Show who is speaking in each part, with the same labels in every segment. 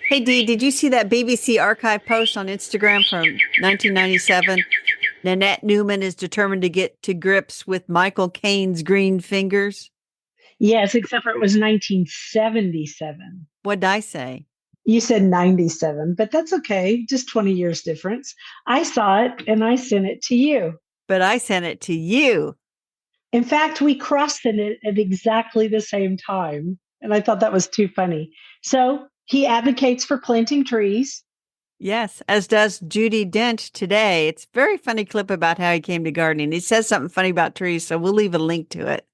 Speaker 1: Hey Dee, did you see that BBC archive post on Instagram from 1997? Nanette Newman is determined to get to grips with Michael Caine's green fingers.
Speaker 2: Yes, except for it was 1977.
Speaker 1: What'd I say?
Speaker 2: You said 97, but that's okay. Just 20 years difference. I saw it and I sent it to you.
Speaker 1: But I sent it to you.
Speaker 2: In fact, we crossed it at exactly the same time. And I thought that was too funny. So he advocates for planting trees.
Speaker 1: Yes, as does Judy Dent today. It's a very funny clip about how he came to gardening. He says something funny about trees, so we'll leave a link to it.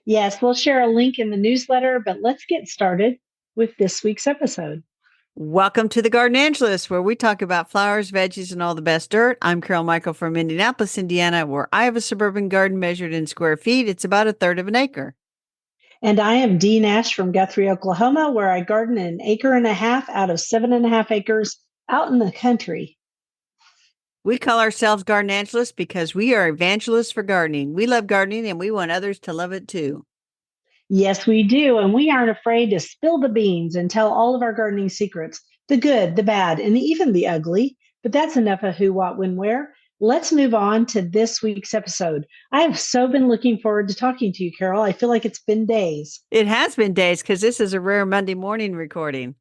Speaker 2: Yes, we'll share a link in the newsletter, but let's get started with this week's episode.
Speaker 1: Welcome to the Garden Angelist, where we talk about flowers, veggies, and all the best dirt. I'm Carol Michael from Indianapolis, Indiana, where I have a suburban garden measured in square feet. It's about a third of an acre.
Speaker 2: And I am Dee Nash from Guthrie, Oklahoma, where I garden an acre and a half out of 7.5 acres out in the country.
Speaker 1: We call ourselves Garden Angelists because we are evangelists for gardening. We love gardening and we want others to love it too.
Speaker 2: Yes, we do. And we aren't afraid to spill the beans and tell all of our gardening secrets, the good, the bad, and even the ugly. But that's enough of who, what, when, where. Let's move on to this week's episode. I have so been looking forward to talking to you, Carol. I feel like it's been days.
Speaker 1: It has been days because this is a rare Monday morning recording.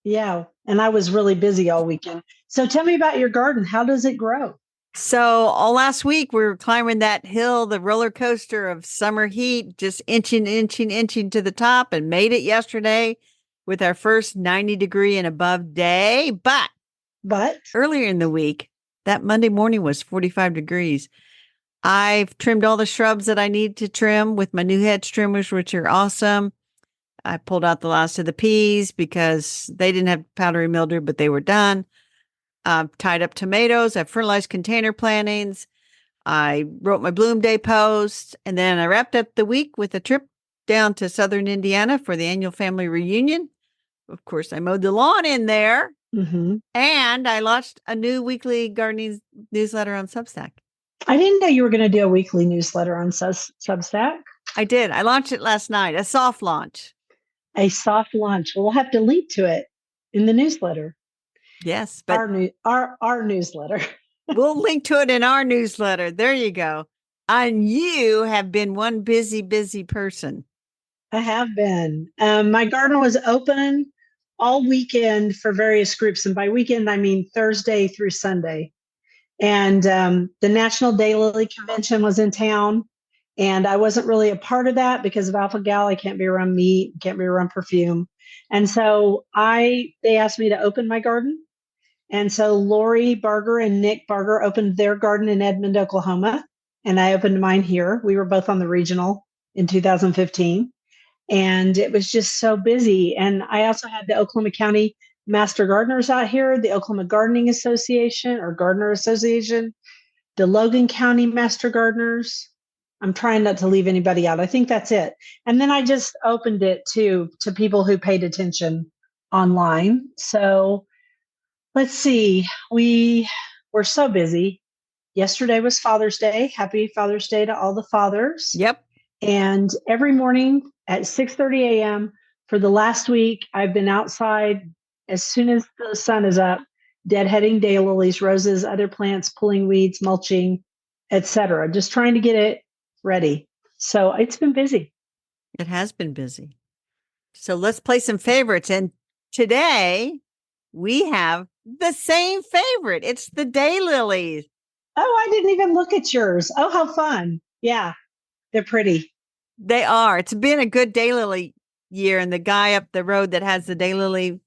Speaker 2: Yeah. And I was really busy all weekend. So tell me about your garden. How does it grow?
Speaker 1: So all last week we were climbing that hill, the roller coaster of summer heat, just inching to the top, and made it yesterday with our first 90-degree and above day.
Speaker 2: But
Speaker 1: Earlier in the week, that Monday morning was 45 degrees. I've trimmed all the shrubs that I need to trim with my new hedge trimmers, which are awesome. I pulled out the last of the peas because they didn't have powdery mildew, but they were done. Tied up tomatoes. I fertilized container plantings. I wrote my Bloom Day post. And then I wrapped up the week with a trip down to Southern Indiana for the annual family reunion. Of course, I mowed the lawn in there.
Speaker 2: mm-hmm.
Speaker 1: And I launched a new weekly gardening newsletter on Substack.
Speaker 2: I didn't know you were going to do a weekly newsletter on Substack.
Speaker 1: I did. I launched it last night, a soft launch.
Speaker 2: A soft launch. We'll have to link to it in the newsletter.
Speaker 1: Yes, but
Speaker 2: our newsletter.
Speaker 1: We'll link to it in our newsletter. There you go. And you have been one busy person.
Speaker 2: I have been. My garden was open all weekend for various groups. And by weekend, I mean Thursday through Sunday. And the National Daylily Convention was in town. And I wasn't really a part of that because of alpha gal. I can't be around meat, can't be around perfume. And so they asked me to open my garden. And so Lori Barger and Nick Barger opened their garden in Edmond, Oklahoma. And I opened mine here. We were both on the regional in 2015. And it was just so busy. And I also had the Oklahoma County Master Gardeners out here, the Oklahoma Gardening Association or Gardener Association, the Logan County Master Gardeners. I'm trying not to leave anybody out. I think that's it. And then I just opened it to people who paid attention online. So let's see. We were so busy. Yesterday was Father's Day. Happy Father's Day to all the fathers.
Speaker 1: Yep.
Speaker 2: And every morning at 6:30 a.m. for the last week, I've been outside as soon as the sun is up, deadheading daylilies, roses, other plants, pulling weeds, mulching, etc. Just trying to get it ready. So it's been busy.
Speaker 1: It has been busy. So let's play some favorites. And today we have the same favorite. It's the daylilies.
Speaker 2: Oh, I didn't even look at yours. Oh, how fun. Yeah, they're pretty.
Speaker 1: They are. It's been a good daylily year. And the guy up the road that has the daylily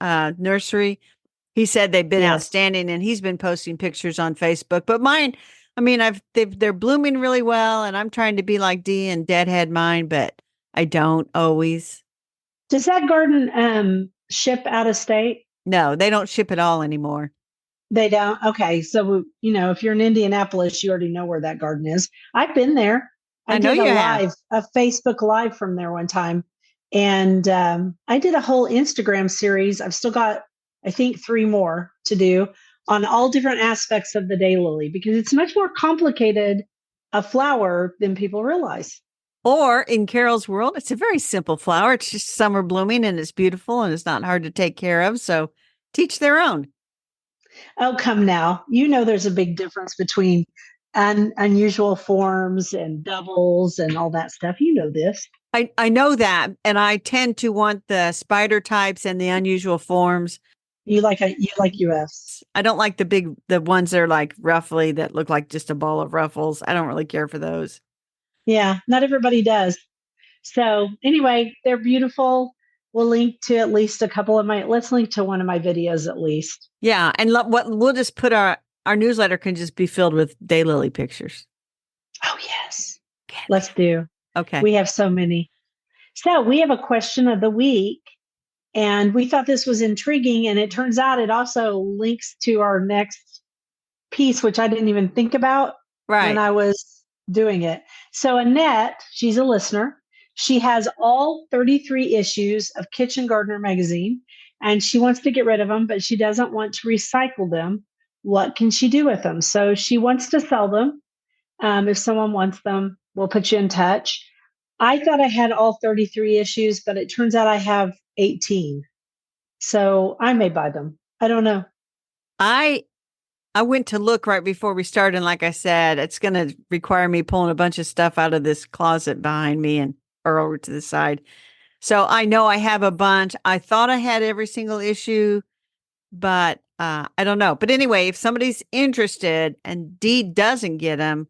Speaker 1: nursery, he said they've been outstanding, and he's been posting pictures on Facebook. But mine, I mean, they're blooming really well, and I'm trying to be like Dee and deadhead mine, but I don't always.
Speaker 2: Does that garden ship out of state?
Speaker 1: No, they don't ship at all anymore.
Speaker 2: They don't. Okay, so if you're in Indianapolis, you already know where that garden is. I've been there.
Speaker 1: I know you have.
Speaker 2: A Facebook Live from there one time. And I did a whole Instagram series. I've still got, I think, 3 more to do on all different aspects of the daylily because it's much more complicated a flower than people realize.
Speaker 1: Or in Carol's world, it's a very simple flower. It's just summer blooming and it's beautiful and it's not hard to take care of. So teach their own.
Speaker 2: Oh, come now. You know there's a big difference between unusual forms and doubles and all that stuff. You know this.
Speaker 1: I know that. And I tend to want the spider types and the unusual forms.
Speaker 2: You like UFs.
Speaker 1: I don't like the ones that are like roughly that look like just a ball of ruffles. I don't really care for those.
Speaker 2: Yeah, not everybody does. So anyway, they're beautiful. We'll link to at least a couple of let's link to one of my videos at least.
Speaker 1: Yeah. And what we'll just put our newsletter can just be filled with daylily pictures.
Speaker 2: Oh, yes. Let's do.
Speaker 1: Okay.
Speaker 2: We have so many. So we have a question of the week, and we thought this was intriguing. And it turns out it also links to our next piece, which I didn't even think about when I was doing it. So Annette, she's a listener. She has all 33 issues of Kitchen Gardener magazine, and she wants to get rid of them, but she doesn't want to recycle them. What can she do with them? So she wants to sell them. If someone wants them, we'll put you in touch. I thought I had all 33 issues, but it turns out I have 18. So I may buy them. I don't know.
Speaker 1: I went to look right before we started. And like I said, it's going to require me pulling a bunch of stuff out of this closet behind me or over to the side. So I know I have a bunch. I thought I had every single issue, but I don't know. But anyway, if somebody's interested and Dee doesn't get them,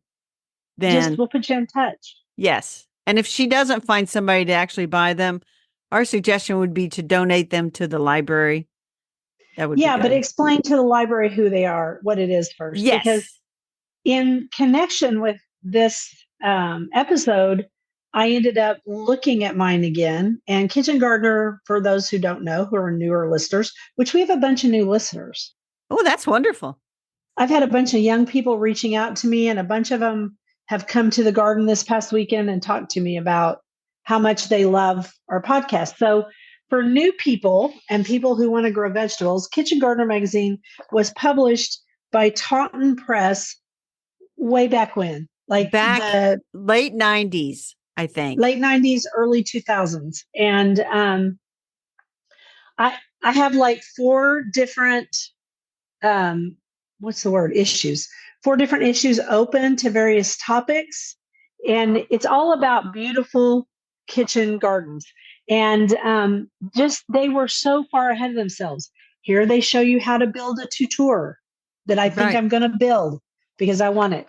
Speaker 1: then
Speaker 2: we'll put you in touch.
Speaker 1: Yes. And if she doesn't find somebody to actually buy them, our suggestion would be to donate them to the library. That would be good.
Speaker 2: But explain to the library who they are, what it is first.
Speaker 1: Yes.
Speaker 2: Because in connection with this episode, I ended up looking at mine again. And Kitchen Gardener, for those who don't know, who are newer listeners, which we have a bunch of new listeners.
Speaker 1: Oh, that's wonderful.
Speaker 2: I've had a bunch of young people reaching out to me, and a bunch of them have come to the garden this past weekend and talked to me about how much they love our podcast. So for new people and people who want to grow vegetables, Kitchen Gardener magazine was published by Taunton Press way back when, like
Speaker 1: back
Speaker 2: the
Speaker 1: late 90s, I think.
Speaker 2: Late 90s, early 2000s. And I have like 4 different issues. 4 different issues open to various topics. And it's all about beautiful kitchen gardens. And they were so far ahead of themselves. Here they show you how to build a tutor that I think I'm going to build because I want it.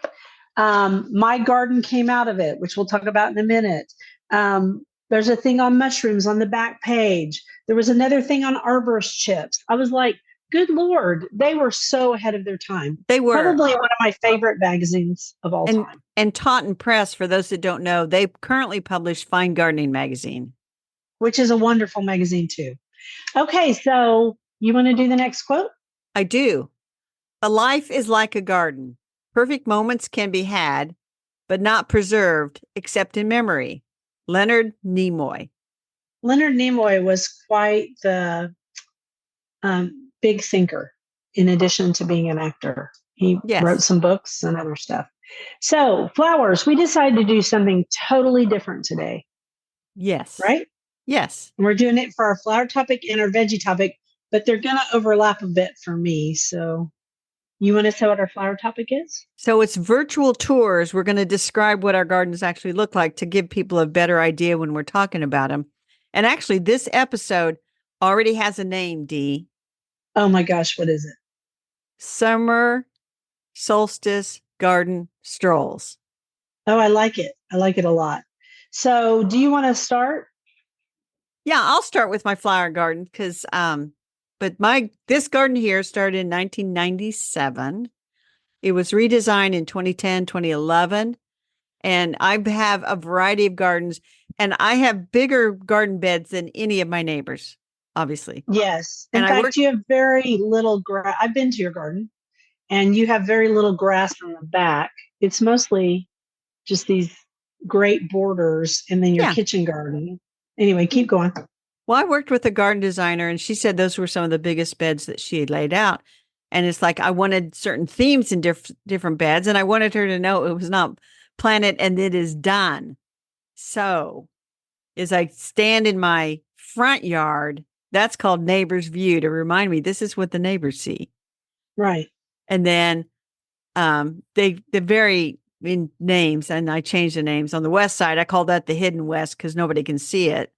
Speaker 2: My garden came out of it, which we'll talk about in a minute. There's a thing on mushrooms on the back page. There was another thing on arborist chips. I was like, good Lord, they were so ahead of their time.
Speaker 1: They were
Speaker 2: probably one of my favorite magazines of all time.
Speaker 1: And Taunton Press, for those that don't know, they currently publish Fine Gardening Magazine,
Speaker 2: which is a wonderful magazine too. Okay, so you want to do the next quote?
Speaker 1: I do. A life is like a garden. Perfect moments can be had, but not preserved except in memory. Leonard Nimoy.
Speaker 2: Leonard Nimoy was quite the big thinker, in addition to being an actor. He wrote some books and other stuff. So, flowers, we decided to do something totally different today.
Speaker 1: Yes.
Speaker 2: Right?
Speaker 1: Yes.
Speaker 2: And we're doing it for our flower topic and our veggie topic, but they're going to overlap a bit for me. So, you want to say what our flower topic is?
Speaker 1: So it's virtual tours. We're going to describe what our gardens actually look like to give people a better idea when we're talking about them. And actually, this episode already has a name, Dee.
Speaker 2: Oh my gosh, what is it?
Speaker 1: Summer Solstice Garden Strolls.
Speaker 2: Oh, I like it. I like it a lot. So do you want to start?
Speaker 1: Yeah, I'll start with my flower garden because but this garden here started in 1997. It was redesigned in 2010, 2011. And I have a variety of gardens, and I have bigger garden beds than any of my neighbors, obviously.
Speaker 2: Yes. In fact, you have very little grass. I've been to your garden, and you have very little grass in the back. It's mostly just these great borders and then your kitchen garden. Anyway, keep going.
Speaker 1: Well, I worked with a garden designer, and she said those were some of the biggest beds that she had laid out. And it's like I wanted certain themes in different beds, and I wanted her to know it was not planted and it is done. So as I stand in my front yard, that's called neighbor's view to remind me this is what the neighbors see.
Speaker 2: Right.
Speaker 1: And then they vary in names, and I changed the names. On the west side, I call that the hidden west because nobody can see it.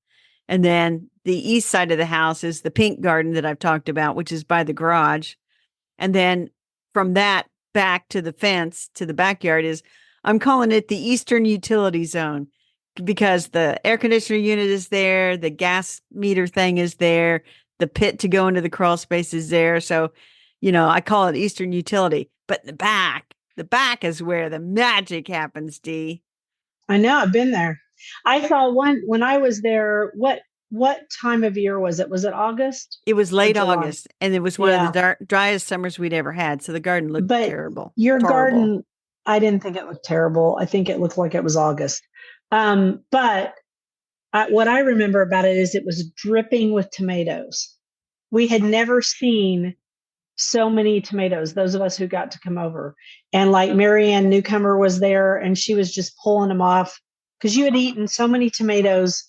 Speaker 1: And then the east side of the house is the pink garden that I've talked about, which is by the garage. And then from that back to the fence to the backyard is, I'm calling it the Eastern Utility Zone because the air conditioner unit is there, the gas meter thing is there, the pit to go into the crawl space is there. So, I call it Eastern Utility. But the back is where the magic happens, Dee.
Speaker 2: I know. I've been there. I saw one when I was there. What time of year was it? Was it August
Speaker 1: It was
Speaker 2: or
Speaker 1: late
Speaker 2: July?
Speaker 1: August, and it was one of
Speaker 2: Yeah.
Speaker 1: the driest summers we'd ever had. So the garden looked
Speaker 2: But
Speaker 1: terrible,
Speaker 2: your
Speaker 1: horrible.
Speaker 2: garden, I didn't think it looked terrible. I think it looked like it was August. But what I remember about it is it was dripping with tomatoes. We had never seen so many tomatoes, those of us who got to come over. And like Marianne Newcomer was there and she was just pulling them off because you had eaten so many tomatoes.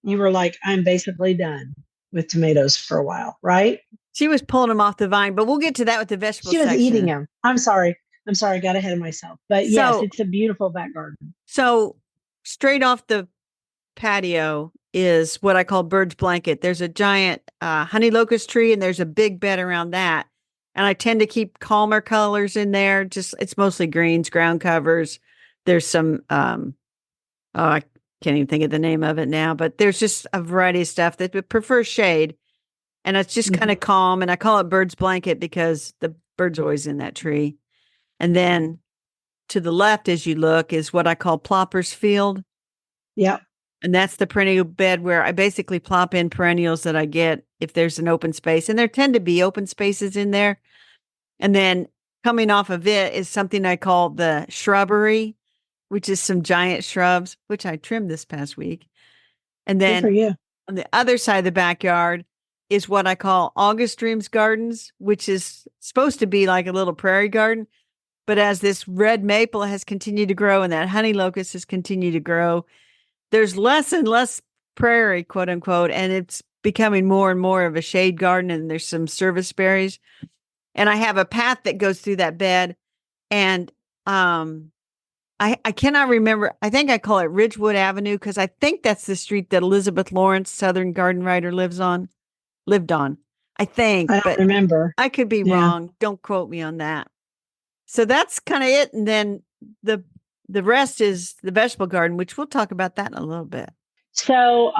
Speaker 2: You were like, I'm basically done with tomatoes for a while, right?
Speaker 1: She was pulling them off the vine, but we'll get to that with the vegetable
Speaker 2: She was eating
Speaker 1: section.
Speaker 2: them. I'm sorry. I got ahead of myself. But yes,
Speaker 1: So,
Speaker 2: it's a beautiful back garden.
Speaker 1: so straight off the patio is what I call bird's blanket. There's a giant honey locust tree, and there's a big bed around that. And I tend to keep calmer colors in there. Just it's mostly greens, ground covers. There's some I can't even think of the name of it now, but there's just a variety of stuff that prefers shade. And it's just kind of calm. And I call it bird's blanket because the bird's always in that tree. And then to the left, as you look, is what I call plopper's field.
Speaker 2: Yep.
Speaker 1: And that's the perennial bed where I basically plop in perennials that I get if there's an open space. And there tend to be open spaces in there. And then coming off of it is something I call the shrubbery, which is some giant shrubs, which I trimmed this past week. And
Speaker 2: Good for
Speaker 1: then
Speaker 2: you.
Speaker 1: on the other side of the backyard is what I call August Dreams Gardens, which is supposed to be like a little prairie garden. But as this red maple has continued to grow and that honey locust has continued to grow, there's less and less prairie, quote unquote, and it's becoming more and more of a shade garden. And there's some service berries. And I have a path that goes through that bed. And I cannot remember. I think I call it Ridgewood Avenue because I think that's the street that Elizabeth Lawrence, Southern garden writer, lived on. I think,
Speaker 2: I don't
Speaker 1: but
Speaker 2: remember.
Speaker 1: I could be
Speaker 2: Yeah.
Speaker 1: wrong. Don't quote me on that. So that's kind of it. And then the rest is the vegetable garden, which we'll talk about that in a little bit.
Speaker 2: So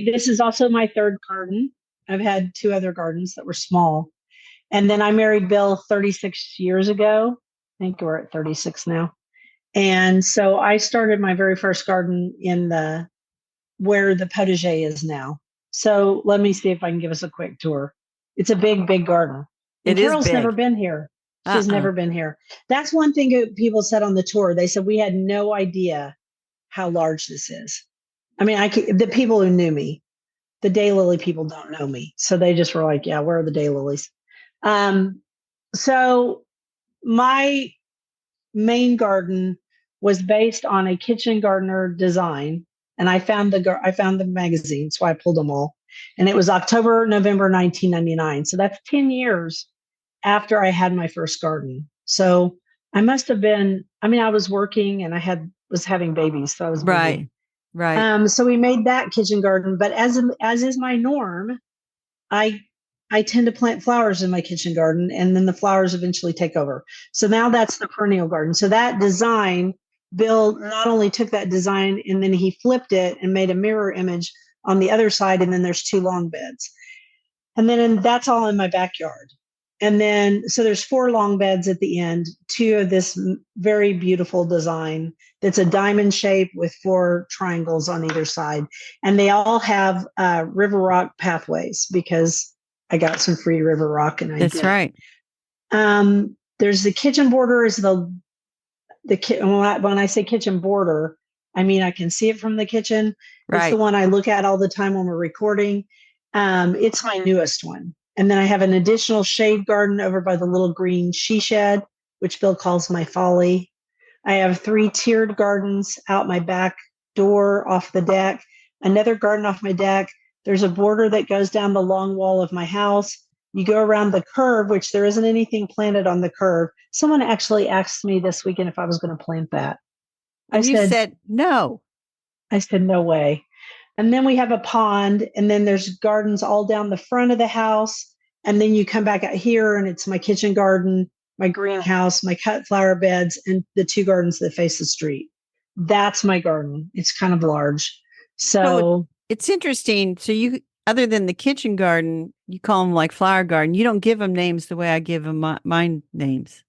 Speaker 2: this is also my third garden. I've had two other gardens that were small. And then I married Bill 36 years ago. I think we're at 36 now. And so I started my very first garden in where the potager is now. So let me see if I can give us a quick tour. It's a big, big garden. And
Speaker 1: It is
Speaker 2: Carol's never
Speaker 1: big.
Speaker 2: been here. She's never been here. That's one thing that people said on the tour. They said we had no idea how large this is. I mean, the people who knew me, the daylily people don't know me. So they just were like, yeah, where are the daylilies? So my main garden was based on a kitchen gardener design. And I found the magazine, so I pulled them all. And it was November 1999. So that's 10 years after I had my first garden. So I must have been, I was working and was having babies, so I was busy.
Speaker 1: Right.
Speaker 2: So we made that kitchen garden, but as is my norm, I tend to plant flowers in my kitchen garden, and then the flowers eventually take over. So now that's the perennial garden. So that design, Bill not only took that design and then he flipped it and made a mirror image on the other side, and then there's two long beds. And then that's all in my backyard. And then, so there's four long beds at the end, two of this very beautiful design that's a diamond shape with four triangles on either side. And they all have river rock pathways because I got some free river rock and
Speaker 1: That's right.
Speaker 2: There's the kitchen border is when I say kitchen border, I mean, I can see it from the kitchen. Right. It's the one I look at all the time when we're recording. It's my newest one. And then I have an additional shade garden over by the little green she shed, which Bill calls my folly. I have 3 tiered gardens out my back door off the deck, another garden off my deck. There's a border that goes down the long wall of my house. You go around the curve, which there isn't anything planted on the curve. Someone actually asked me this weekend if I was going to plant that.
Speaker 1: And you said no.
Speaker 2: I said, no way. And then we have a pond, and then there's gardens all down the front of the house. And then you come back out here, and it's my kitchen garden, my greenhouse, my cut flower beds, and the two gardens that face the street. That's my garden. It's kind of large. So
Speaker 1: it's interesting. So you, other than the kitchen garden, you call them like flower garden. You don't give them names the way I give them mine names.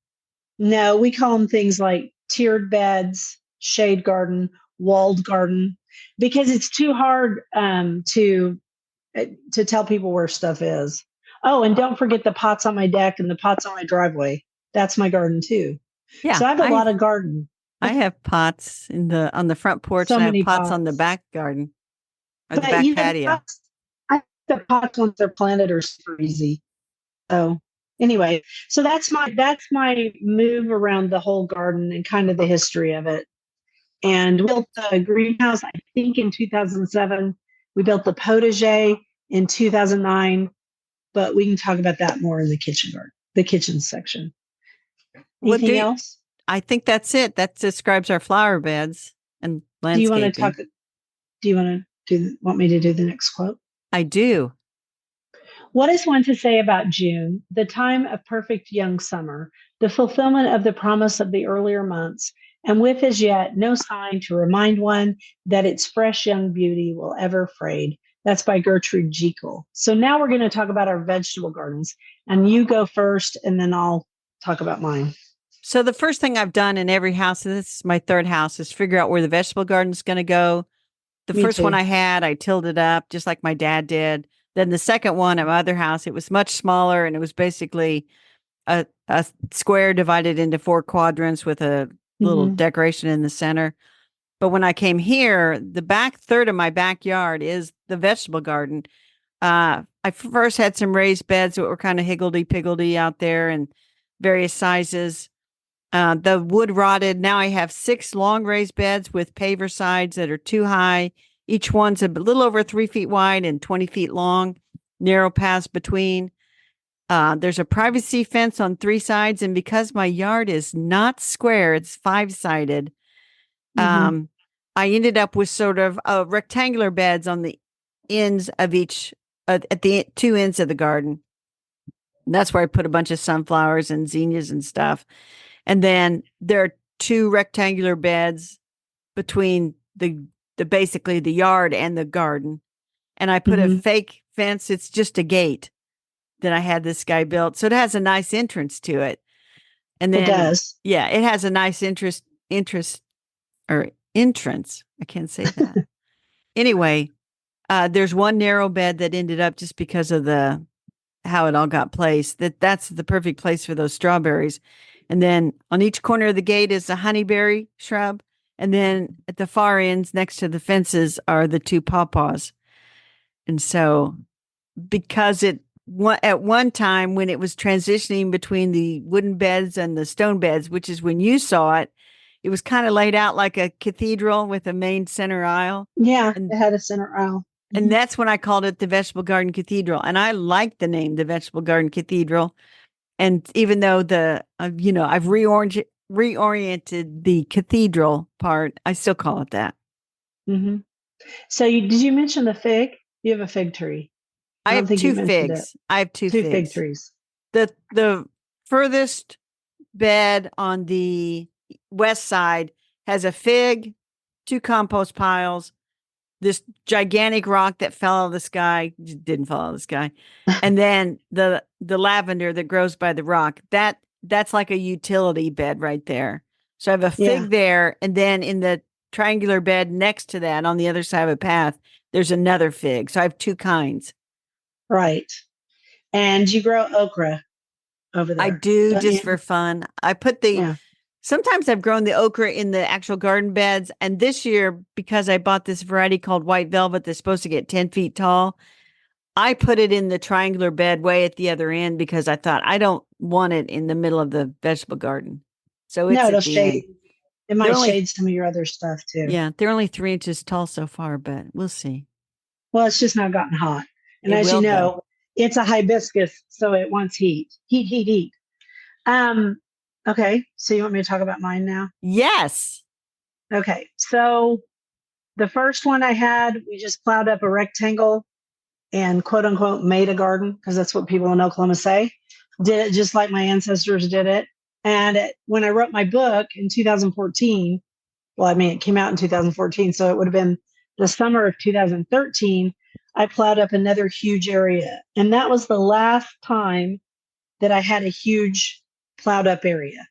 Speaker 2: No, we call them things like tiered beds, shade garden, walled garden, because it's too hard to tell people where stuff is. Oh, and don't forget the pots on my deck and the pots on my driveway. That's my garden too.
Speaker 1: Yeah.
Speaker 2: So I have a lot of garden.
Speaker 1: I have pots on the front porch,
Speaker 2: so
Speaker 1: and I have
Speaker 2: many
Speaker 1: pots on the back garden or
Speaker 2: but
Speaker 1: the back patio.
Speaker 2: The pots once they're planted are super easy. So anyway, so that's my move around the whole garden and kind of the history of it. And we built the greenhouse, I think, in 2007. We built the potager in 2009, but we can talk about that more in the kitchen section. Anything else?
Speaker 1: I think that's it. That describes our flower beds and landscaping.
Speaker 2: Do you want me to do the next quote?
Speaker 1: I do.
Speaker 2: What is one to say about June, the time of perfect young summer, the fulfillment of the promise of the earlier months, and with as yet no sign to remind one that its fresh young beauty will ever fade? That's by Gertrude Jekyll. So now we're going to talk about our vegetable gardens, and you go first, and then I'll talk about mine.
Speaker 1: So the first thing I've done in every house, and this is my third house, is figure out where the vegetable garden is going to go. The first one I had, I tilled it up just like my dad did. Then the second one at my other house, it was much smaller, and it was basically a square divided into 4 quadrants with a little decoration in the center. But when I came here, the back third of my backyard is the vegetable garden. I first had some raised beds that were kind of higgledy-piggledy out there and various sizes. The wood rotted. Now I have 6 long raised beds with paver sides that are too high. Each one's a little over 3 feet wide and 20 feet long, narrow paths between. There's a privacy fence on 3 sides. And because my yard is not square, it's 5-sided. I ended up with sort of rectangular beds on the ends of each, at the 2 ends of the garden. And that's where I put a bunch of sunflowers and zinnias and stuff. And then there are 2 rectangular beds between the basically the yard and the garden. And I put a fake fence. It's just a gate that I had this guy built. So it has a nice entrance to it. And then,
Speaker 2: it does.
Speaker 1: Yeah, it has a nice entrance. I can't say that. Anyway, there's one narrow bed that ended up just because of how it all got placed. That's the perfect place for those strawberries. And then on each corner of the gate is a honeyberry shrub. And then at the far ends next to the fences are the 2 pawpaws. And so because at one time when it was transitioning between the wooden beds and the stone beds, which is when you saw it, it was kind of laid out like a cathedral with a main center aisle.
Speaker 2: Yeah, it had a center aisle.
Speaker 1: And that's when I called it the Vegetable Garden Cathedral. And I like the name, the Vegetable Garden Cathedral. And even though I've reoriented the cathedral part, I still call it that.
Speaker 2: So did you mention the fig? You have a fig tree.
Speaker 1: I have 2 figs. I have 2
Speaker 2: fig trees.
Speaker 1: The furthest bed on the west side has a fig, 2 compost piles, this gigantic rock that fell out of the sky, didn't fall out of the sky, and then the lavender that grows by the rock. That's like a utility bed right there. So I have a fig there, and then in the triangular bed next to that on the other side of a path, there's another fig. So I have 2 kinds.
Speaker 2: Right. And you grow okra over there.
Speaker 1: I do, just for fun. I put sometimes I've grown the okra in the actual garden beds. And this year, because I bought this variety called white velvet that's supposed to get 10 feet tall, I put it in the triangular bed way at the other end because I thought I don't want it in the middle of the vegetable garden. So it's
Speaker 2: It might shade some of your other stuff too.
Speaker 1: Yeah, they're only 3 inches tall so far, but we'll see.
Speaker 2: Well, it's just not gotten hot. And
Speaker 1: It
Speaker 2: as you
Speaker 1: will,
Speaker 2: know,
Speaker 1: though.
Speaker 2: it's a hibiscus, so it wants heat. Heat, heat, heat. Okay, so you want me to talk about mine now?
Speaker 1: Yes.
Speaker 2: Okay, so the first one I had, we just plowed up a rectangle and quote unquote made a garden, because that's what people in Oklahoma say. Did it just like my ancestors did it. And when I wrote my book in 2014, well, I mean, it came out in 2014, so it would have been the summer of 2013, I plowed up another huge area. And that was the last time that I had a huge plowed up area,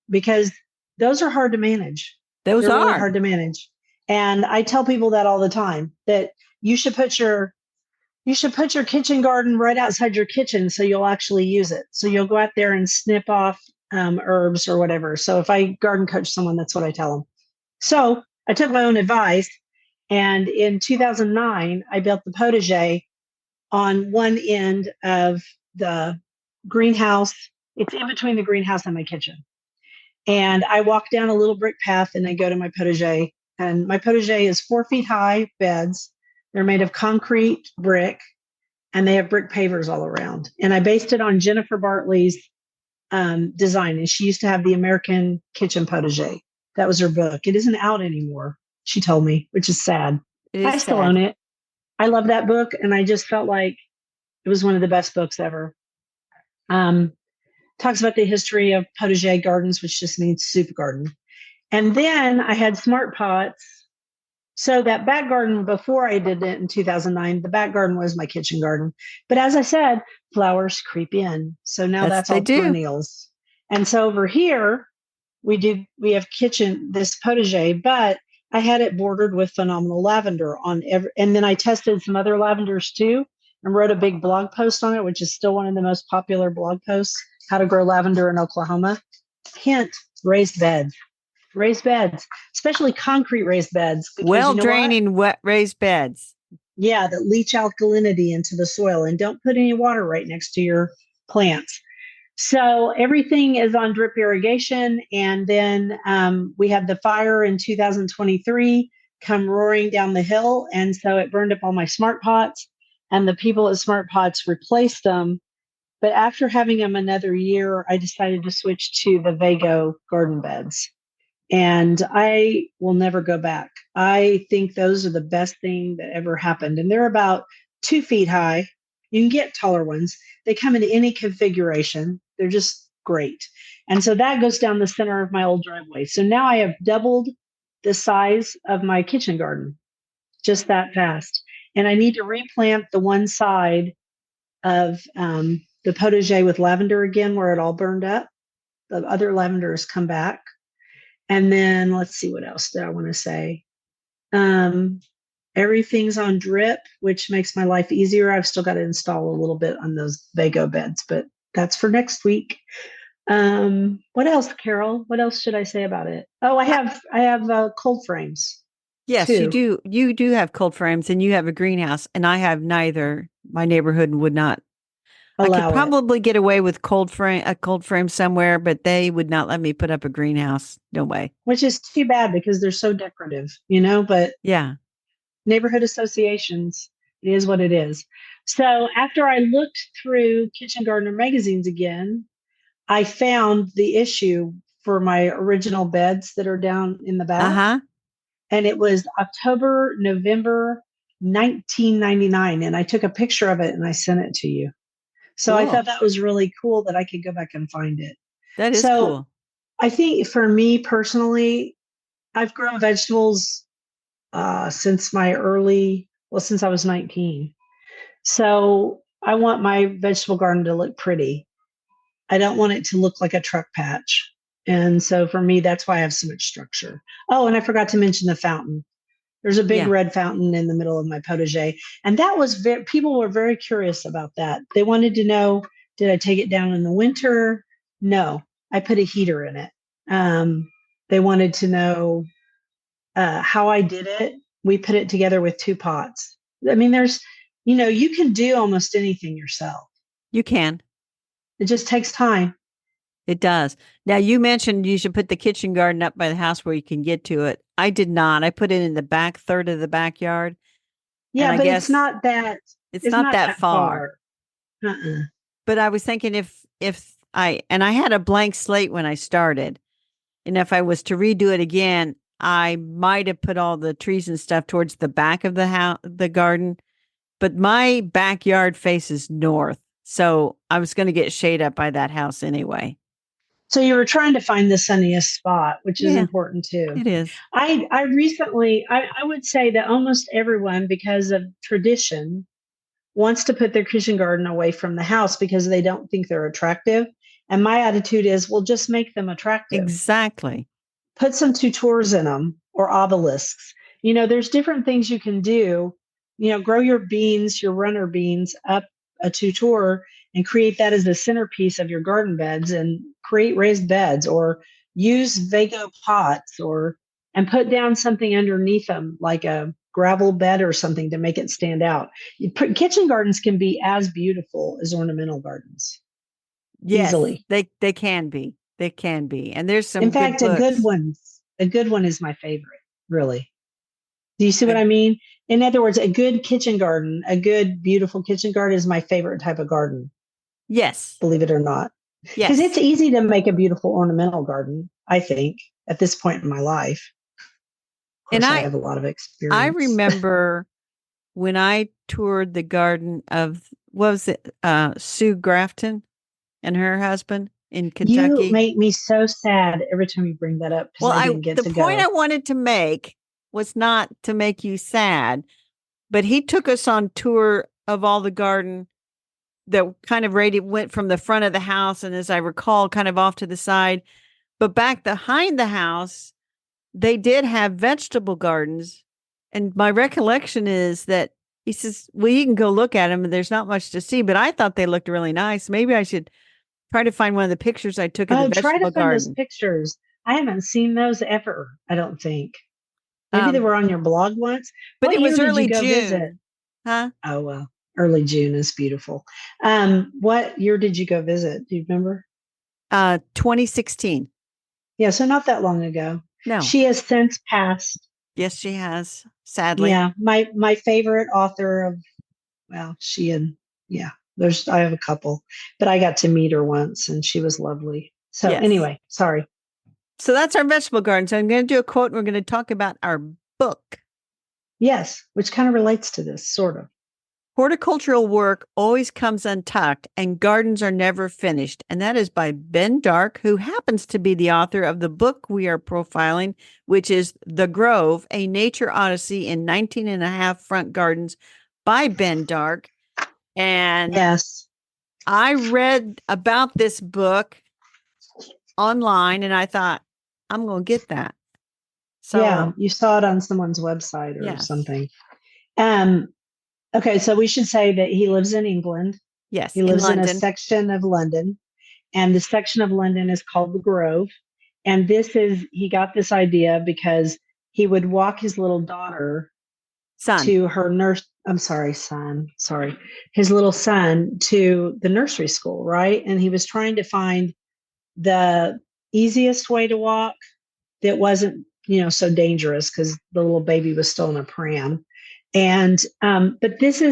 Speaker 2: because those are hard to manage.
Speaker 1: Those
Speaker 2: They're really
Speaker 1: are.
Speaker 2: hard to manage. And I tell people that all the time, that you should put your kitchen garden right outside your kitchen so you'll actually use it. So you'll go out there and snip off herbs or whatever. So if I garden coach someone, that's what I tell them. So I took my own advice. And in 2009, I built the potager on one end of the greenhouse. It's in between the greenhouse and my kitchen. And I walk down a little brick path and I go to my potager. And my potager is 4 feet high beds. They're made of concrete brick and they have brick pavers all around. And I based it on Jennifer Bartley's design. And she used to have the American Kitchen Potager. That was her book. It isn't out anymore, she told me, which is sad. I still own it. I love that book. And I just felt like it was one of the best books ever. Talks about the history of potager gardens, which just means soup garden. And then I had smart pots. So that back garden, before I did it in 2009, the back garden was my kitchen garden. But as I said, flowers creep in. So now that's all perennials. And so over here, we have this potager, but I had it bordered with phenomenal lavender and then I tested some other lavenders too and wrote a big blog post on it, which is still one of the most popular blog posts, how to grow lavender in Oklahoma. Hint, raised beds, especially concrete raised beds.
Speaker 1: Well-draining, wet raised beds.
Speaker 2: Yeah, that leach alkalinity into the soil and don't put any water right next to your plants. So everything is on drip irrigation. And then we had the fire in 2023 come roaring down the hill. And so it burned up all my smart pots and the people at Smart Pots replaced them. But after having them another year, I decided to switch to the Vago garden beds. And I will never go back. I think those are the best thing that ever happened. And they're about 2 feet high. You can get taller ones. They come in any configuration. They're just great. And so that goes down the center of my old driveway. So now I have doubled the size of my kitchen garden just that fast. And I need to replant the one side of the potager with lavender again, where it all burned up. The other lavender has come back. And then let's see, what else did I want to say? Everything's on drip, which makes my life easier. I've still got to install a little bit on those Vago beds, but that's for next week. What else, Carol? What else should I say about it? Oh, I have cold frames.
Speaker 1: Yes, too. You do. You do have cold frames, and you have a greenhouse, and I have neither. My neighborhood would not. I could probably get away with a cold frame somewhere, but they would not let me put up a greenhouse. No way.
Speaker 2: Which is too bad because they're so decorative, but
Speaker 1: yeah.
Speaker 2: Neighborhood associations, it is what it is. So after I looked through Kitchen Gardener magazines again, I found the issue for my original beds that are down in the back. And it was October, November 1999. And I took a picture of it and I sent it to you. So I thought that was really cool that I could go back and find it.
Speaker 1: That is cool.
Speaker 2: I think for me personally, I've grown vegetables since I was 19. So I want my vegetable garden to look pretty. I don't want it to look like a truck patch. And so for me, that's why I have so much structure. Oh, and I forgot to mention the fountain. There's a big red fountain in the middle of my potager. And that was people were very curious about that. They wanted to know, did I take it down in the winter? No, I put a heater in it. They wanted to know how I did it. We put it together with 2 pots. I mean, you can do almost anything yourself.
Speaker 1: You can.
Speaker 2: It just takes time.
Speaker 1: It does. Now, you mentioned you should put the kitchen garden up by the house where you can get to it. I did not. I put it in the back third of the backyard, and
Speaker 2: Yeah,
Speaker 1: I
Speaker 2: but it's
Speaker 1: guess
Speaker 2: not that
Speaker 1: it's
Speaker 2: it's
Speaker 1: not
Speaker 2: not
Speaker 1: that
Speaker 2: that
Speaker 1: far.
Speaker 2: far. Uh-uh.
Speaker 1: But I was thinking if I had a blank slate when I started, and if I was to redo it again, I might have put all the trees and stuff towards the back of the house, the garden. But my backyard faces north, so I was going to get shade up by that house anyway.
Speaker 2: So you were trying to find the sunniest spot, which is
Speaker 1: Yeah,
Speaker 2: important too.
Speaker 1: it is.
Speaker 2: I recently I would say that almost everyone, because of tradition, wants to put their kitchen garden away from the house because they don't think they're attractive. And my attitude is, well, just make them attractive.
Speaker 1: Exactly.
Speaker 2: Put some tutors in them or obelisks. There's different things you can do. Grow your beans, your runner beans up a tutor and create that as the centerpiece of your garden beds and create raised beds or use Vago pots or and put down something underneath them like a gravel bed or something to make it stand out. Kitchen gardens can be as beautiful as ornamental gardens
Speaker 1: Yes,
Speaker 2: easily.
Speaker 1: they can be. They can be. And there's
Speaker 2: In
Speaker 1: some good
Speaker 2: fact,
Speaker 1: books.
Speaker 2: a good one is my favorite, really. Do you see what
Speaker 1: I,
Speaker 2: I mean? In other words, a good kitchen garden, a good, beautiful kitchen garden is my favorite type of garden,
Speaker 1: yes.
Speaker 2: believe it or not. Because it's
Speaker 1: Yes.
Speaker 2: easy to make a beautiful ornamental garden, I think, at this point in my life. Of
Speaker 1: And
Speaker 2: course, I have a lot of
Speaker 1: I
Speaker 2: experience.
Speaker 1: remember when I toured the garden of what was it, Sue Grafton and her husband in
Speaker 2: You
Speaker 1: Kentucky.
Speaker 2: make me so sad every time you bring that up because
Speaker 1: Well,
Speaker 2: I
Speaker 1: I
Speaker 2: didn't get
Speaker 1: the
Speaker 2: to
Speaker 1: point I
Speaker 2: go.
Speaker 1: wanted to make was not to make you sad, but he took us on tour of all the garden that kind of went from the front of the house and, as I recall, kind of off to the side. But back behind the house, they did have vegetable gardens. And my recollection is that he says, well, you can go look at them and there's not much to see, but I thought they looked really nice. Maybe I should try to find one of the pictures I took of the
Speaker 2: Oh, try to
Speaker 1: vegetable
Speaker 2: find those
Speaker 1: garden.
Speaker 2: pictures. I haven't seen those ever, I don't think. Maybe they
Speaker 1: Um,
Speaker 2: were on your blog once.
Speaker 1: but
Speaker 2: What
Speaker 1: it
Speaker 2: year
Speaker 1: was
Speaker 2: did you
Speaker 1: early
Speaker 2: go visit?
Speaker 1: June, huh?
Speaker 2: Oh, well, early June is beautiful. What year did you go visit? Do you remember?
Speaker 1: 2016.
Speaker 2: Yeah, so not that long ago.
Speaker 1: No.
Speaker 2: She has since passed.
Speaker 1: Yes, she has, sadly.
Speaker 2: Yeah, my favorite author of well, she and yeah, I have a couple, but I got to meet her once and she was lovely. So
Speaker 1: Yes.
Speaker 2: anyway, sorry.
Speaker 1: So that's our vegetable garden. So I'm going to do a quote and we're going to talk about our book.
Speaker 2: Yes, which kind of relates to this, sort of.
Speaker 1: Horticultural work always comes untucked and gardens are never finished. And that is by Ben Dark, who happens to be the author of the book we are profiling, which is The Grove, a nature odyssey in 19 and a half front gardens by Ben Dark. And
Speaker 2: Yes.
Speaker 1: I read about this book online and I thought, I'm going to get that.
Speaker 2: Yeah,
Speaker 1: So,
Speaker 2: you saw it on someone's website or
Speaker 1: yes,
Speaker 2: something. Um, okay, so we should say that he lives in England.
Speaker 1: yes,
Speaker 2: He
Speaker 1: in
Speaker 2: lives in a
Speaker 1: London.
Speaker 2: section of London, and the section of London is called the Grove. And he got this idea because he would walk his little daughter
Speaker 1: Son.
Speaker 2: to her I'm sorry, his little son to the nursery school, right? And he was trying to find the easiest way to walk that wasn't, so dangerous because the little baby was still in a pram. And, but this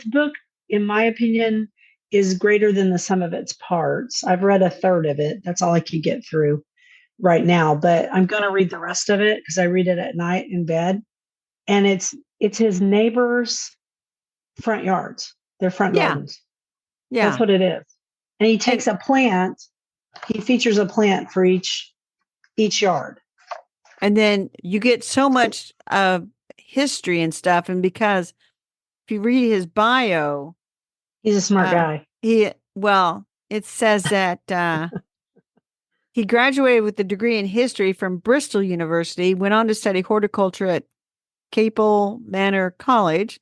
Speaker 2: book, in my opinion, is greater than the sum of its parts. I've read a third of it. That's all I could get through right now, but I'm going to read the rest of it because I read it at night in bed. And it's his neighbors' front yards, their front
Speaker 1: Yeah,
Speaker 2: gardens. That's
Speaker 1: yeah.
Speaker 2: what it is. And he
Speaker 1: And
Speaker 2: takes a plant, he features a plant for each yard.
Speaker 1: and then you get so much history and stuff. And because if you read his bio,
Speaker 2: He's a smart guy.
Speaker 1: it says that he graduated with a degree in history from Bristol University, went on to study horticulture at Capel Manor College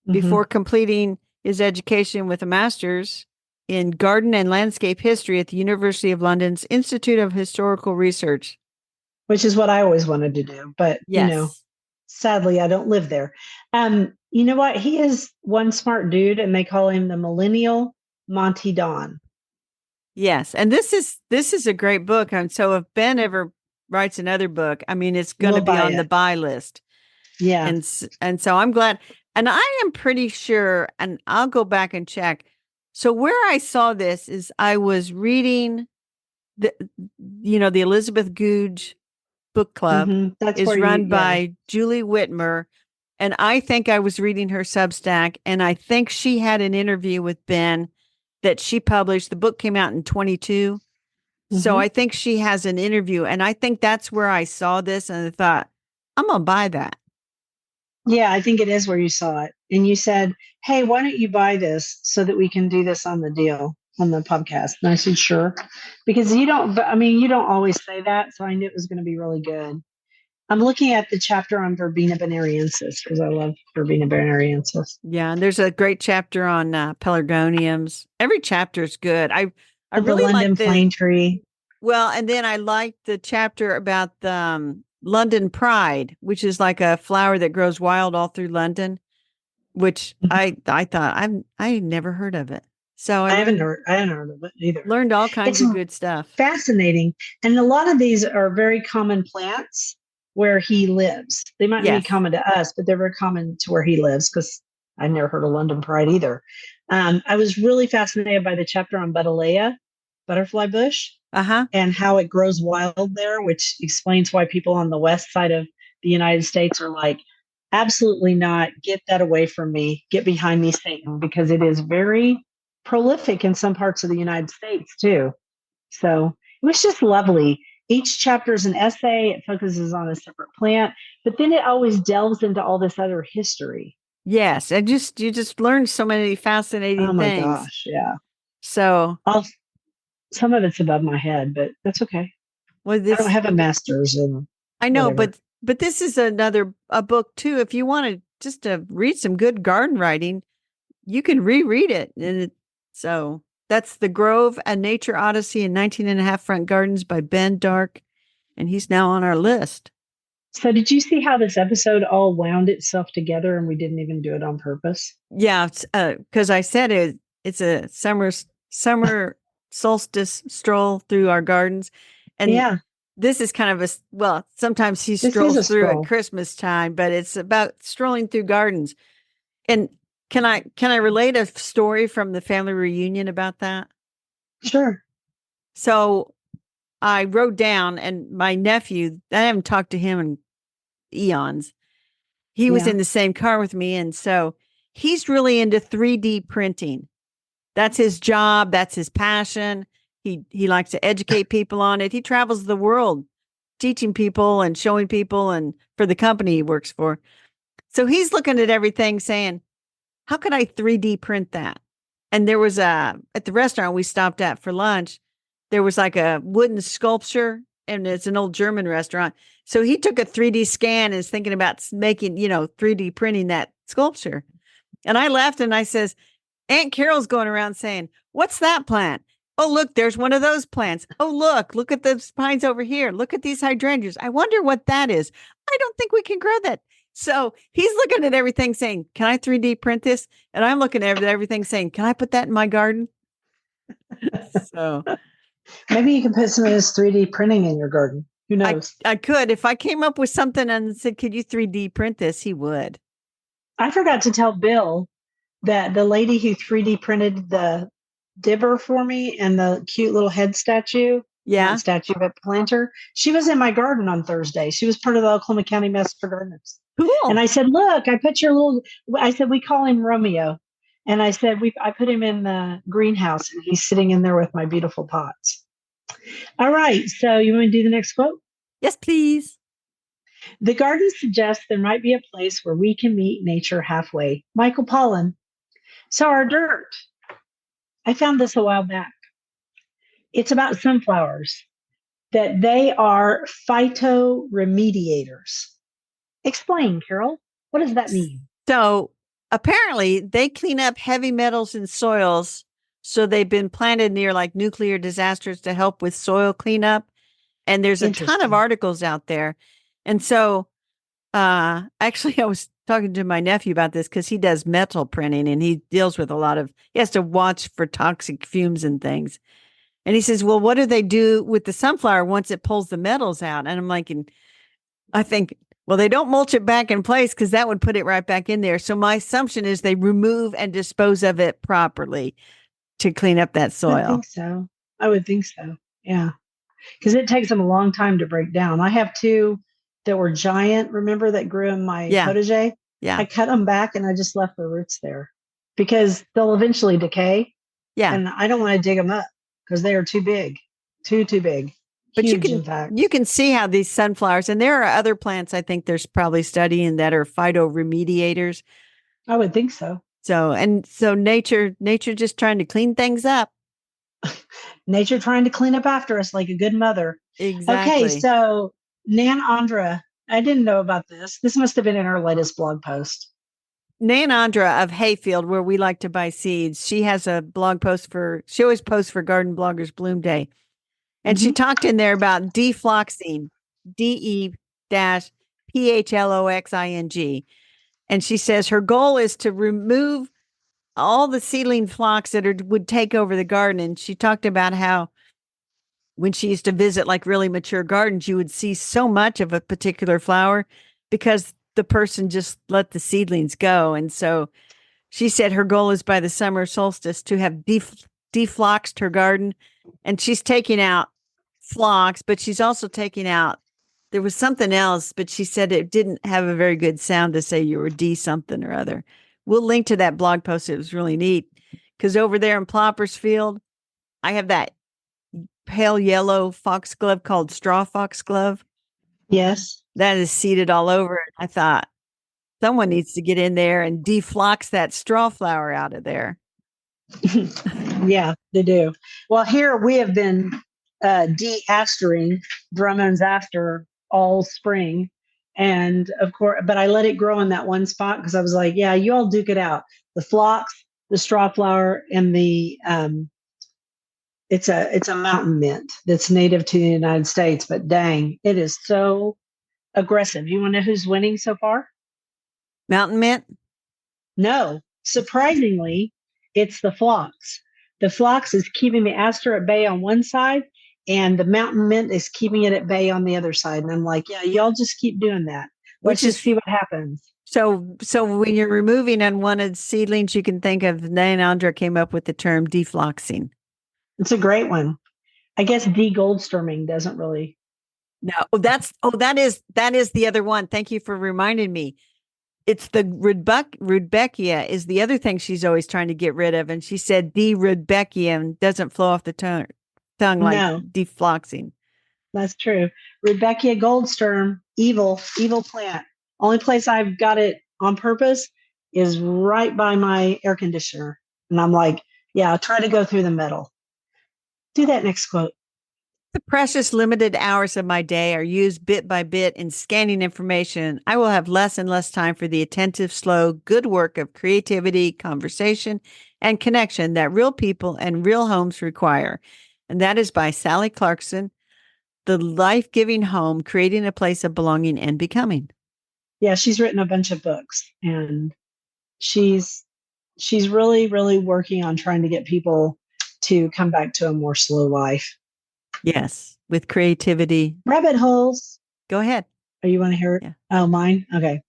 Speaker 2: Hmm.
Speaker 1: before completing his education with a master's in garden and landscape history at the University of London's Institute of Historical Research.
Speaker 2: Which is what I always wanted to do, but
Speaker 1: Yes.
Speaker 2: sadly I don't live there. You know what? He is one smart dude, and they call him the Millennial Monty Don.
Speaker 1: Yes. And this is a great book. And so if Ben ever writes another book, I mean, it's going to
Speaker 2: We'll
Speaker 1: be
Speaker 2: buy
Speaker 1: on the
Speaker 2: it.
Speaker 1: buy list.
Speaker 2: Yeah.
Speaker 1: And so I'm glad. And I am pretty sure, and I'll go back and check. So where I saw this is I was reading the the Elizabeth Goudge book club
Speaker 2: That's
Speaker 1: is
Speaker 2: where you,
Speaker 1: run
Speaker 2: yeah.
Speaker 1: by Julie Whitmer. And I think I was reading her Substack, and I think she had an interview with Ben that she published. The book came out in 22. So
Speaker 2: hmm
Speaker 1: I think she has an interview, and I think that's where I saw this, and I thought, I'm gonna buy that.
Speaker 2: Yeah, I think it is where you saw it. And you said, hey, why don't you buy this so that we can do this on the deal on the podcast? And I said, sure. Because you don't always say that. So I knew it was going to be really good. I'm looking at the chapter on Verbena bonariensis because I love Verbena bonariensis.
Speaker 1: Yeah, and there's a great chapter on pelargoniums. Every chapter is good. I
Speaker 2: The
Speaker 1: really like
Speaker 2: London
Speaker 1: the
Speaker 2: plane tree.
Speaker 1: well, and then I like the chapter about the London Pride, which is like a flower that grows wild all through London. Which I thought I never heard of it. So
Speaker 2: I haven't heard of it either.
Speaker 1: learned all kinds
Speaker 2: It's
Speaker 1: of good stuff.
Speaker 2: fascinating. And a lot of these are very common plants where he lives. They might be
Speaker 1: Yes.
Speaker 2: common to us, but they're very common to where he lives because I never heard of London Pride either. I was really fascinated by the chapter on Buddleia, butterfly bush,
Speaker 1: Uh-huh.
Speaker 2: and how it grows wild there, which explains why people on the west side of the United States are like, absolutely not, get that away from me, get behind me, Satan, because it is very prolific in some parts of the United States too. So it was just lovely. Each chapter is an essay, it focuses on a separate plant, but then it always delves into all this other history.
Speaker 1: Yes. And just you just learned so many
Speaker 2: Oh
Speaker 1: fascinating
Speaker 2: my
Speaker 1: things.
Speaker 2: gosh, yeah.
Speaker 1: So
Speaker 2: I'll, some of it's above my head, but that's okay.
Speaker 1: well
Speaker 2: I don't
Speaker 1: this
Speaker 2: have a master's in
Speaker 1: I know,
Speaker 2: whatever.
Speaker 1: but this is another a book too. If you want to just to read some good garden writing, you can reread it. So that's The Grove, A Nature Odyssey in 19 and a half Front Gardens by Ben Dark. And he's now on our list.
Speaker 2: So did you see how this episode all wound itself together and we didn't even do it on purpose?
Speaker 1: Yeah, because I said it's a summer solstice stroll through our gardens, and
Speaker 2: Yeah,
Speaker 1: this is kind of well. Sometimes he
Speaker 2: this is
Speaker 1: strolls
Speaker 2: a
Speaker 1: through at
Speaker 2: stroll.
Speaker 1: Christmas time, but it's about strolling through gardens. And can I relate a story from the family reunion about that?
Speaker 2: Sure.
Speaker 1: So I wrote down, and my nephew, I haven't talked to him in eons. He was
Speaker 2: Yeah.
Speaker 1: in the same car with me, and so he's really into 3D printing. That's his job. That's his passion. He likes to educate people on it. He travels the world teaching people and showing people and for the company he works for. So he's looking at everything saying, how could I 3D print that? And there was at the restaurant we stopped at for lunch, there was like a wooden sculpture and it's an old German restaurant. So he took a 3D scan and is thinking about making, 3D printing that sculpture. And I laughed and I says, Aunt Carol's going around saying, what's that plant? Oh, look, there's one of those plants. Oh, look at those pines over here. Look at these hydrangeas. I wonder what that is. I don't think we can grow that. So he's looking at everything saying, can I 3D print this? And I'm looking at everything saying, can I put that in my garden? So
Speaker 2: Maybe you can put some of this 3D printing in your garden. Who
Speaker 1: I,
Speaker 2: knows?
Speaker 1: I could, if I came up with something and said, could you 3D print this? He would.
Speaker 2: I forgot to tell Bill that the lady who 3D printed the dibber for me and the cute little head statue, not
Speaker 1: Yeah.
Speaker 2: statue, but planter, she was in my garden on Thursday. She was part of the Oklahoma County Master Gardeners. And
Speaker 1: Cool.
Speaker 2: I said, look, I put your little, I said, we call him Romeo. And I said, I put him in the greenhouse and he's sitting in there with my beautiful pots. All right. So you want to do the next quote?
Speaker 1: Yes, please.
Speaker 2: The garden suggests there might be a place where we can meet nature halfway. Michael Pollan. So our dirt. I found this a while back. It's about sunflowers, that they are phytoremediators. Explain, Carol. What does that mean?
Speaker 1: So apparently they clean up heavy metals in soils. So they've been planted near like nuclear disasters to help with soil cleanup. And there's a ton of
Speaker 2: Interesting.
Speaker 1: articles out there. And so actually I was talking to my nephew about this because he does metal printing and he deals with he has to watch for toxic fumes and things. And he says, well, what do they do with the sunflower once it pulls the metals out? And I'm like, and I think, well, they don't mulch it back in place because that would put it right back in there. So my assumption is they remove and dispose of it properly to clean up that
Speaker 2: I
Speaker 1: soil.
Speaker 2: think so. I would think so. Yeah. Because it takes them a long time to break down. I have two that were giant, remember, that grew in my
Speaker 1: Yeah.
Speaker 2: potager?
Speaker 1: Yeah.
Speaker 2: I cut them back and I just left the roots there because they'll eventually decay.
Speaker 1: Yeah.
Speaker 2: And I don't want to dig them up because they are too big, too big.
Speaker 1: But
Speaker 2: Huge, in fact.
Speaker 1: you can see how these sunflowers, and there are other plants I think there's probably studying that are phytoremediators.
Speaker 2: I would think so.
Speaker 1: So nature just trying to clean things up.
Speaker 2: Nature trying to clean up after us like a good mother.
Speaker 1: Exactly.
Speaker 2: Okay, so Nan Andra, I didn't know about this. This must have been in her latest blog post.
Speaker 1: Nan Andra of Hayfield, where we like to buy seeds, she has a blog post she always posts for Garden Bloggers Bloom Day. And she talked in there about defloxing, DE-PHLOXING. And she says her goal is to remove all the seedling phlox that would take over the garden. And she talked about how when she used to visit like really mature gardens, you would see so much of a particular flower because the person just let the seedlings go. And so she said her goal is by the summer solstice to have defloxed her garden. And she's taking out phlox, but she's also taking out, there was something else, but she said it didn't have a very good sound to say you were D something or other. We'll link to that blog post. It was really neat because over there in Ploppersfield, I have that pale yellow foxglove called straw foxglove.
Speaker 2: Yes.
Speaker 1: That is seeded all over. I thought someone needs to get in there and deflox that straw flower out of there.
Speaker 2: Yeah, they do. Well, here we have been de-astering Drummond's after all spring. And of course, but I let it grow in that one spot because I was like, yeah, you all duke it out. The phlox, the straw flower, and the it's a mountain mint that's native to the United States, but dang, it is so aggressive. You want to know who's winning so far?
Speaker 1: Mountain mint?
Speaker 2: No, surprisingly, it's the phlox. The phlox is keeping the aster at bay on one side, and the mountain mint is keeping it at bay on the other side. And I'm like, yeah, y'all just keep doing that. Let's just see what happens.
Speaker 1: So when you're removing unwanted seedlings, you can think of Nan Andra came up with the term defloxing.
Speaker 2: It's a great one. I guess de-goldstorming doesn't really.
Speaker 1: No, that is the other one. Thank you for reminding me. It's the Rudbeckia is the other thing she's always trying to get rid of. And she said Rudbeckia doesn't flow off the tongue like defloxing.
Speaker 2: That's true. Rudbeckia goldstorm, evil plant. Only place I've got it on purpose is right by my air conditioner. And I'm like, yeah, I'll try to go through the metal. Do that next quote.
Speaker 1: The precious limited hours of my day are used bit by bit in scanning information. I will have less and less time for the attentive, slow, good work of creativity, conversation, and connection that real people and real homes require. And that is by Sally Clarkson, The Life-Giving Home, Creating a Place of Belonging and Becoming.
Speaker 2: Yeah, she's written a bunch of books, and she's really, really working on trying to get people to come back to a more slow life.
Speaker 1: Yes, with creativity.
Speaker 2: Rabbit holes.
Speaker 1: Go ahead.
Speaker 2: Oh, you want to hear it? Yeah. Oh, mine? Okay.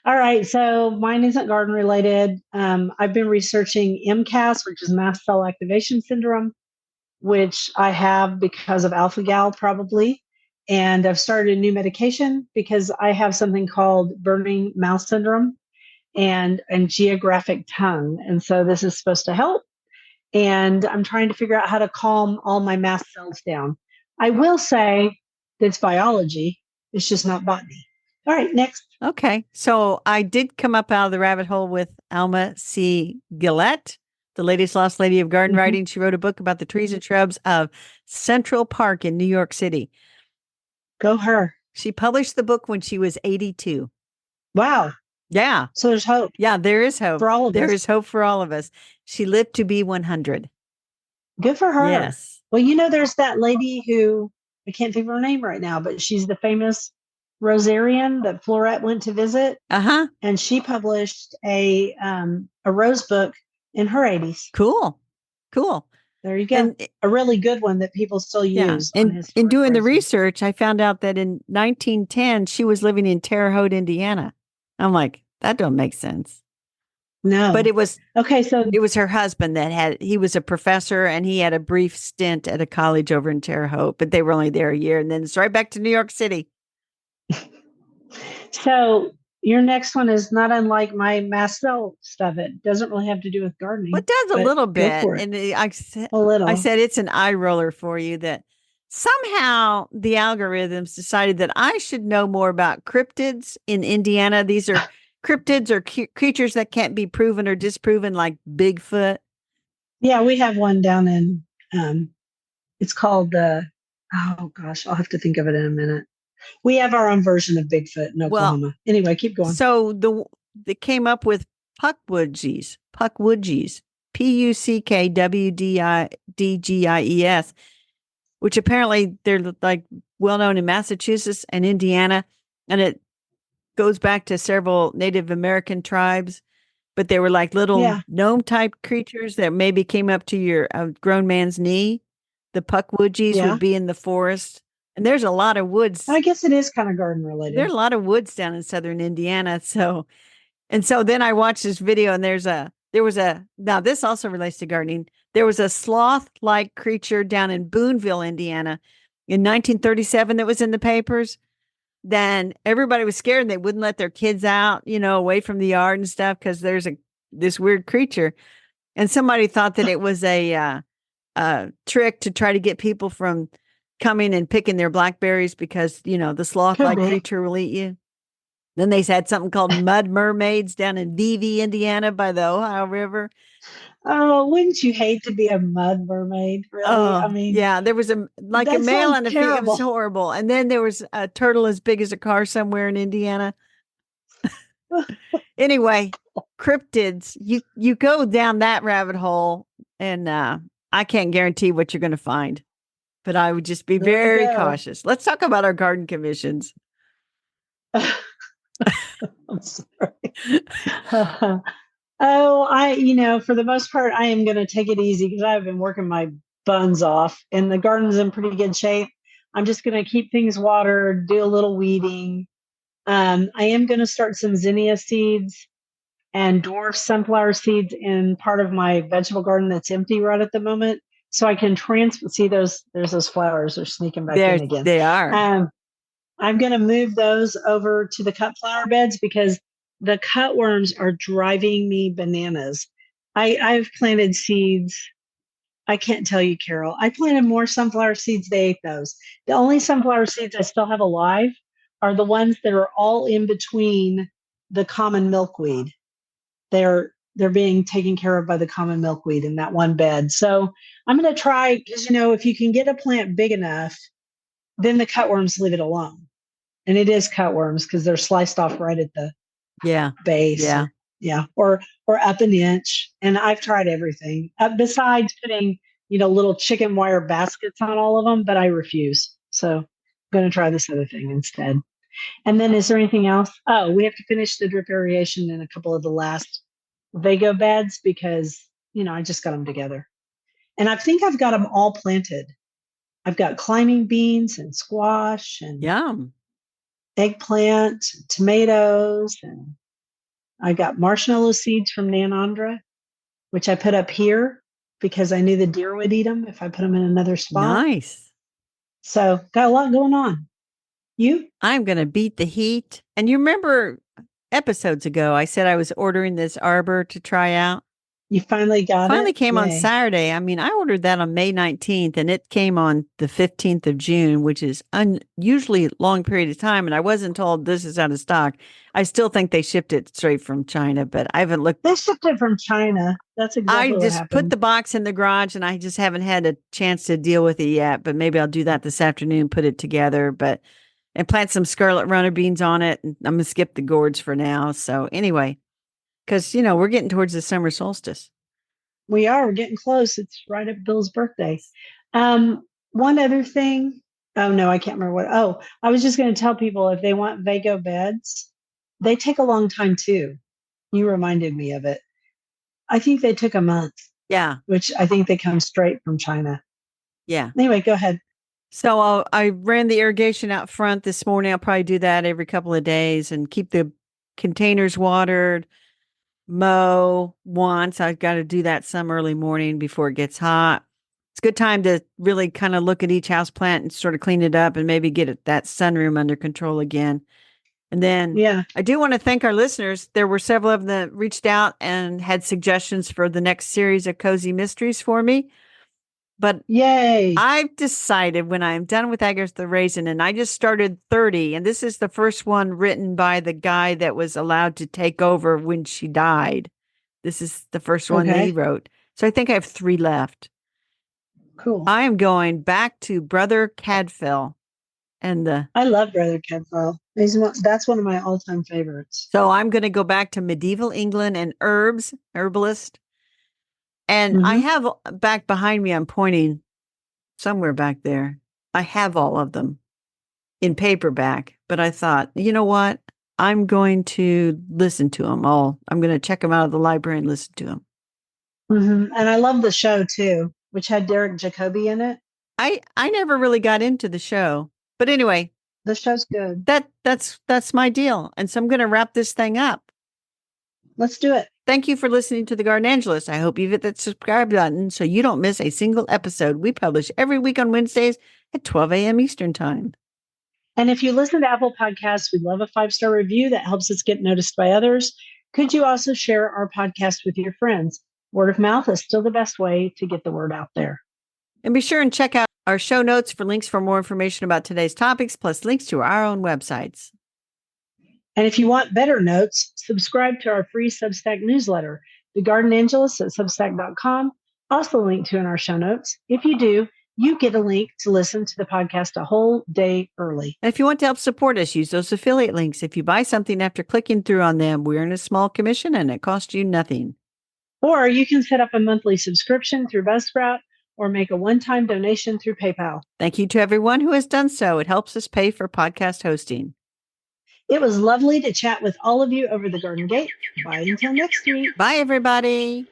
Speaker 2: All right. So mine isn't garden related. I've been researching MCAS, which is mast cell activation syndrome, which I have because of alpha-gal probably. And I've started a new medication because I have something called burning mouth syndrome and geographic tongue. And so this is supposed to help. And I'm trying to figure out how to calm all my mast cells down. I will say it's biology. It's just not botany. All right, next.
Speaker 1: Okay. So I did come up out of the rabbit hole with Alma C. Gillette, the latest lost lady of garden writing. She wrote a book about the trees and shrubs of Central Park in New York City.
Speaker 2: Go her.
Speaker 1: She published the book when she was 82.
Speaker 2: Wow.
Speaker 1: Yeah.
Speaker 2: So there's hope.
Speaker 1: Yeah, there is hope.
Speaker 2: For all of us.
Speaker 1: There is hope for all of us. She lived to be 100.
Speaker 2: Good for her.
Speaker 1: Yes.
Speaker 2: Well, you know, there's that lady who, I can't think of her name right now, but she's the famous rosarian that Florette went to visit.
Speaker 1: Uh-huh.
Speaker 2: And she published a rose book in her 80s.
Speaker 1: Cool.
Speaker 2: There you go.
Speaker 1: And
Speaker 2: A really good one that people still
Speaker 1: yeah,
Speaker 2: use on
Speaker 1: and in
Speaker 2: historic
Speaker 1: doing the
Speaker 2: places.
Speaker 1: research, I found out that in 1910 she was living in Terre Haute, Indiana. I'm like, that don't make sense. But
Speaker 2: No. Okay, so
Speaker 1: it was her husband that he was a professor and he had a brief stint at a college over in Terre Haute, but they were only there a year and then it's right back to New York City.
Speaker 2: so your next one is not unlike my Mastel stuff. It doesn't really have to do with
Speaker 1: What
Speaker 2: gardening,
Speaker 1: does a
Speaker 2: but
Speaker 1: little
Speaker 2: go
Speaker 1: bit.
Speaker 2: for it.
Speaker 1: And
Speaker 2: A
Speaker 1: I
Speaker 2: little.
Speaker 1: said it's an eye roller for you that somehow the algorithms decided that I should know more about cryptids in Indiana. These are cryptids or creatures that can't be proven or disproven, like Bigfoot.
Speaker 2: Yeah, we have one down in it's called the oh gosh, I'll have to think of it in a minute. We have our own version of Bigfoot in
Speaker 1: Well,
Speaker 2: Oklahoma. Anyway, keep going.
Speaker 1: so they came up with puckwudgies, Puckwdgies, which apparently they're like well known in Massachusetts and Indiana, and it goes back to several Native American tribes. But they were like little
Speaker 2: Yeah,
Speaker 1: gnome type creatures that maybe came up to your grown man's knee. The puckwudgies
Speaker 2: yeah.
Speaker 1: would be in the forest, and there's a lot of
Speaker 2: I
Speaker 1: woods.
Speaker 2: guess it is kind of garden
Speaker 1: There are
Speaker 2: related.
Speaker 1: a lot of woods down in southern Indiana, so then I watched this video and there was a now this also relates to gardening. There was a sloth-like creature down in Boonville, Indiana in 1937 that was in the papers. Then everybody was scared and they wouldn't let their kids out, away from the yard and stuff because there's a this weird creature. And somebody thought that it was a trick to try to get people from coming and picking their blackberries because, the
Speaker 2: Could
Speaker 1: sloth-like
Speaker 2: be.
Speaker 1: creature will eat you. Then they had something called mud mermaids down in Vevey, Indiana by the Ohio River.
Speaker 2: Oh, wouldn't you hate to be a mud mermaid? Really? I
Speaker 1: Oh,
Speaker 2: mean,
Speaker 1: yeah. There was a
Speaker 2: that
Speaker 1: male
Speaker 2: sounds
Speaker 1: and a female. It was
Speaker 2: terrible.
Speaker 1: horrible. And then there was a turtle as big as a car somewhere in Indiana. Anyway, cryptids, you go down that rabbit hole and I can't guarantee what you're going to find, but I would just be
Speaker 2: There you
Speaker 1: very
Speaker 2: go.
Speaker 1: cautious. Let's talk about our garden commissions.
Speaker 2: I'm sorry. Oh, for the most part, I am going to take it easy because I've been working my buns off and the garden's in pretty good shape. I'm just going to keep things watered, do a little weeding. I am going to start some zinnia seeds and dwarf sunflower seeds in part of my vegetable garden that's empty right at the moment. So I can see there's those flowers, they're sneaking back
Speaker 1: There
Speaker 2: in again.
Speaker 1: they are.
Speaker 2: I'm going to move those over to the cut flower beds because the cutworms are driving me bananas. I've planted seeds. I can't tell you, Carol. I planted more sunflower seeds. They ate those. The only sunflower seeds I still have alive are the ones that are all in between the common milkweed. They're being taken care of by the common milkweed in that one bed. So I'm going to try because if you can get a plant big enough, then the cutworms leave it alone, and it is cutworms because they're sliced off right at the
Speaker 1: Yeah.
Speaker 2: base,
Speaker 1: Yeah.
Speaker 2: or up an inch. And I've tried everything besides putting little chicken wire baskets on all of them, but I refuse. So I'm going to try this other thing instead. And then is there anything else? Oh, we have to finish the drip irrigation in a couple of the last Vago beds because I just got them together, and I think I've got them all planted. I've got climbing beans and squash and
Speaker 1: Yum.
Speaker 2: eggplant, tomatoes, and I got marshmallow seeds from Nanandra, which I put up here because I knew the deer would eat them if I put them in another spot.
Speaker 1: Nice.
Speaker 2: So got a lot going on. You?
Speaker 1: I'm going to beat the heat. And you remember episodes ago, I said I was ordering this arbor to try out.
Speaker 2: You finally got
Speaker 1: Finally
Speaker 2: it?
Speaker 1: came on
Speaker 2: Yay.
Speaker 1: Saturday. I mean, I ordered that on May 19th and it came on the 15th of June, which is unusually long period of time. And I wasn't told this is out of stock. I still think they shipped it straight from China, but I haven't looked.
Speaker 2: They shipped it from China. That's
Speaker 1: I
Speaker 2: exactly what
Speaker 1: just put
Speaker 2: happened.
Speaker 1: the box in the garage and I just haven't had a chance to deal with it yet, but maybe I'll do that this afternoon, put it together, and plant some scarlet runner beans on it. And I'm going to skip the gourds for now. So anyway, because, we're getting towards the summer solstice.
Speaker 2: We're getting close. It's right up Bill's birthday. One other thing. Oh no, I can't remember what. Oh, I was just going to tell people if they want Vago beds, they take a long time too. You reminded me of it. I think they took a month.
Speaker 1: Yeah.
Speaker 2: which I think they come straight from China.
Speaker 1: Yeah.
Speaker 2: Anyway, go ahead.
Speaker 1: So I ran the irrigation out front this morning. I'll probably do that every couple of days and keep the containers watered, mow once. I've got to do that some early morning before it gets hot. It's a good time to really kind of look at each house plant and sort of clean it up and maybe that sunroom under control again. And then
Speaker 2: Yeah.
Speaker 1: I do want to thank our listeners. There were several of them that reached out and had suggestions for the next series of Cozy Mysteries for me. But
Speaker 2: Yay.
Speaker 1: I've decided when I'm done with Agatha Raisin, and I just started 30, and this is the first one written by the guy that was allowed to take over when she died. This is the first one that he
Speaker 2: Okay.
Speaker 1: wrote. So I think I have 3 left.
Speaker 2: Cool.
Speaker 1: I am going back to Brother Cadfael and
Speaker 2: I love Brother Cadfael. That's one of my all-time favorites.
Speaker 1: so I'm going to go back to medieval England and herbalist. And I have back behind me, I'm pointing somewhere back there. I have all of them in paperback, but I thought, you know what? I'm going to listen to them all. I'm going to check them out of the library and listen to them.
Speaker 2: And I love the show too, which had Derek Jacobi in it.
Speaker 1: I never really got into the show, but anyway,
Speaker 2: the show's good.
Speaker 1: That's my deal. And so I'm going to wrap this thing up.
Speaker 2: Let's do it.
Speaker 1: Thank you for listening to The Garden Angelist. I hope you hit that subscribe button so you don't miss a single episode. We publish every week on Wednesdays at 12 a.m. Eastern Time.
Speaker 2: And if you listen to Apple Podcasts, we'd love a 5-star review that helps us get noticed by others. Could you also share our podcast with your friends? Word of mouth is still the best way to get the word out there.
Speaker 1: And be sure and check out our show notes for links for more information about today's topics, plus links to our own websites.
Speaker 2: And if you want better notes, subscribe to our free Substack newsletter, The Garden Angelist at Substack.com, also linked to in our show notes. If you do, you get a link to listen to the podcast a whole day early.
Speaker 1: And if you want to help support us, use those affiliate links. If you buy something after clicking through on them, we earn a small commission and it costs you nothing.
Speaker 2: Or you can set up a monthly subscription through Buzzsprout or make a one-time donation through PayPal.
Speaker 1: Thank you to everyone who has done so. It helps us pay for podcast hosting.
Speaker 2: It was lovely to chat with all of you over the Garden Gate. Bye until next week.
Speaker 1: Bye, everybody.